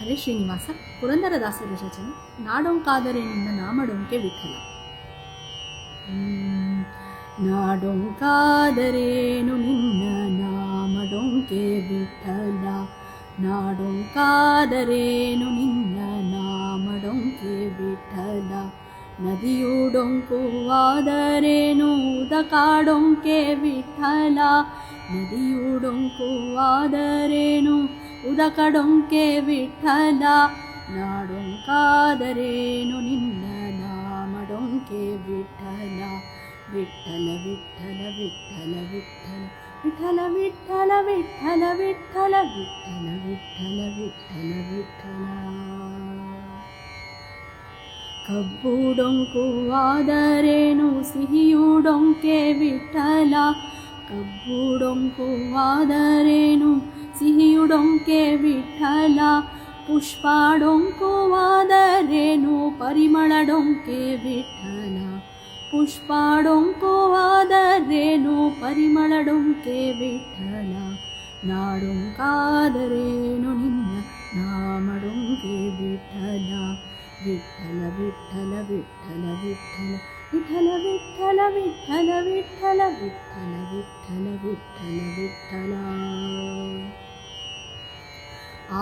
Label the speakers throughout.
Speaker 1: ಹರೇ ಶ್ರೀನಿವಾಸ ಪುರಂದರದಾಸರ ರಚನೆ ನಾಡೊಂಕಾದರೆ ನಿನ್ನ ನಾಮಡೊಂಕೆ ವಿಠಲ. ನಾಡೊಂಕಾದರೇನು ನಿನ್ನ ನಾಮಡೊಂಕೆ ವಿಠಲ, ನಾಡೊಂಕಾದರೇನು ನಿನ್ನ ನಾಮಡೊಂಕೆ ವಿಠಲ. ನದಿಯುಡೊಂಕುವಾದರೇನು ಉದಕಾಡೊಂಕೆ ವಿಠಲ, ನದಿಯುಡೊಂಕುವಾದರೇನು ಉದಕಡೊಂಕೆ ವಿಠಲ. ನಾಡೊಂಕಾದರೇನು ನಿನ್ನ ನಾಮಡೊಂಕೆ ವಿಠಲ. ವಿಠಲ ವಿಠಲ ವಿಠಲ ವಿಠಲ ವಿಠಲ ವಿಠಲ ವಿಠಲ ವಿಠಲ ವಿಠಲ ವಿಠಲ ವಿಠಲ. ಕಬ್ಬುಡೊಂಕುವಾದರೇನು ಸಿಹಿಯುಡೊಂಕೆ ವಿಠಲ, ಕಬ್ಬುಡೊಂಕುವಾದರೇನು ಸಿಹಿಯುಡೊಂಕೆ ವಿಠಲ. ಪುಷ್ಪಾಡೊಂಕುವಾದರೇನು ಪರಿಮಳಡೊಂಕೆ ವಿಠಲ, ಪುಷ್ಪಾಡೊಂಕುವಾದರೇನು ಪರಿಮಳಡೊಂಕೆ ವಿಠಲ. ನಾಡೊಂಕಾದರೇನು ನಿನ್ನ ನಾಮಡೊಂಕೆ ವಿಠಲ. ವಿಠಲ ವಿಠಲ ವಿಠಲ ವಿಠಲ ವಿಠಲ ವಿಠಲ ವಿಠಲ ವಿಠಲ ವಿಠಲ ವಿಠಲ ವಿಠಲ ವಿಠಲ.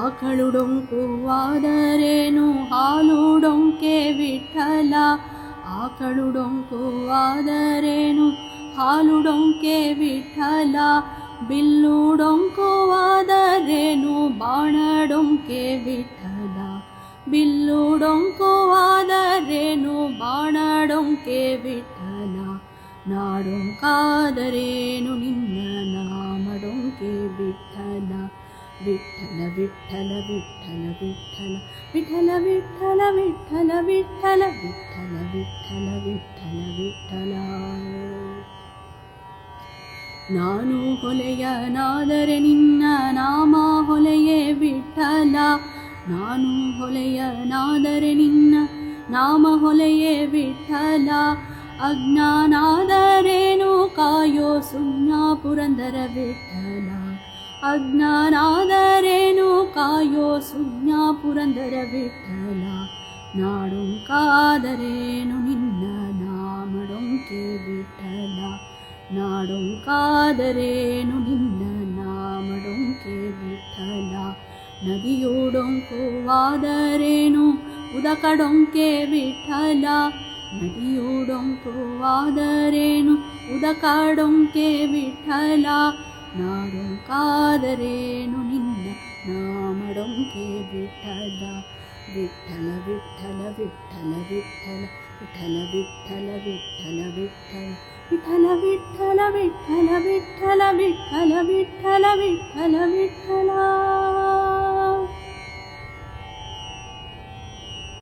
Speaker 1: ಆಕಳುಡೊಂಕುವಾದರೇನು ಹಾಲುಡೊಂಕೆ ವಿಠಲ, ಆಕಳುಡೊಂಕುವಾದರೇನು ಹಾಲುಡೊಂಕೆ ವಿಠಲ. ಬಿಲ್ಲುಡೊಂಕುವಾದರೇನು ಬಾಣಡೊಂಕೆ ವಿಠಲ, ಬಿಲ್ಲುಡೊಂಕುವಾದರೇನು ಬಾಣಡೊಂಕೆ ವಿಠಲ. ನಾಡೊಂಕಾದರೇನು ನಿನ್ನ ನಾಮಡೊಂಕೆ ವಿಠಲ. ವಿಠಲ ವಿಠಲ ವಿಠಲ ವಿಠಲ ವಿಠಲ ವಿಠಲ ವಿಠಲ ವಿಠಲ ವಿಠಲ ವಿಠಲ ವಿಠಲ ವಿಠಲ. ನಾನು ಹೊಲೆಯನಾದರೆ ನಿನ್ನ ನಾಮ ಹೊಲೆಯೇ ವಿಠಲ, ನಾನು ಹೊಲೆಯನಾದರೆ ನಿನ್ನ ನಾಮ ಹೊಲೆಯೇ ವಿಠಲ. ಅಜ್ಞಾನಾದರೇನು ಕಾಯೋ ಸುಜ್ಞ ಪುರಂದರ ವಿಠಲ, ಅಜ್ಞಾನಾದರೇನು ಕಾಯೋ ಸುಜ್ಞ ಪುರಂದರ ವಿಠಲ. ನಾಡೊಂಕಾದರೇನು ನಿನ್ನ ನಾಮಡೊಂಕೆ ವಿಠಲ, ನಾಡೊಂಕಾದರೇನು ನಿನ್ನ ನಾಮಡೊಂಕೆ ವಿಠಲ. ನದಿಯುಡೊಂಕುವಾದರೇನು ಉದಕಡೊಂಕೆ ವಿಠಲ, ನದಿಯುಡೊಂಕುವಾದರೇನು ಉದಕಡೊಂಕೆ ವಿಠಲ. ನಾಡೊಂಕಾದರೇನು ನಿನ್ನ ನಾಮಡೊಂಕೆ ವಿಠಲ. ವಿಠಲ ವಿಠಲ ವಿಠಲ ವಿಠಲ ವಿಠಲ ವಿಠಲ ವಿಠಲ ವಿಠಲ ವಿಠಲ ವಿಠಲ ವಿಠಲ ವಿಠಲ ವಿಠಲ ವಿಠಲ ವಿಠಲ ವಿಠಲ.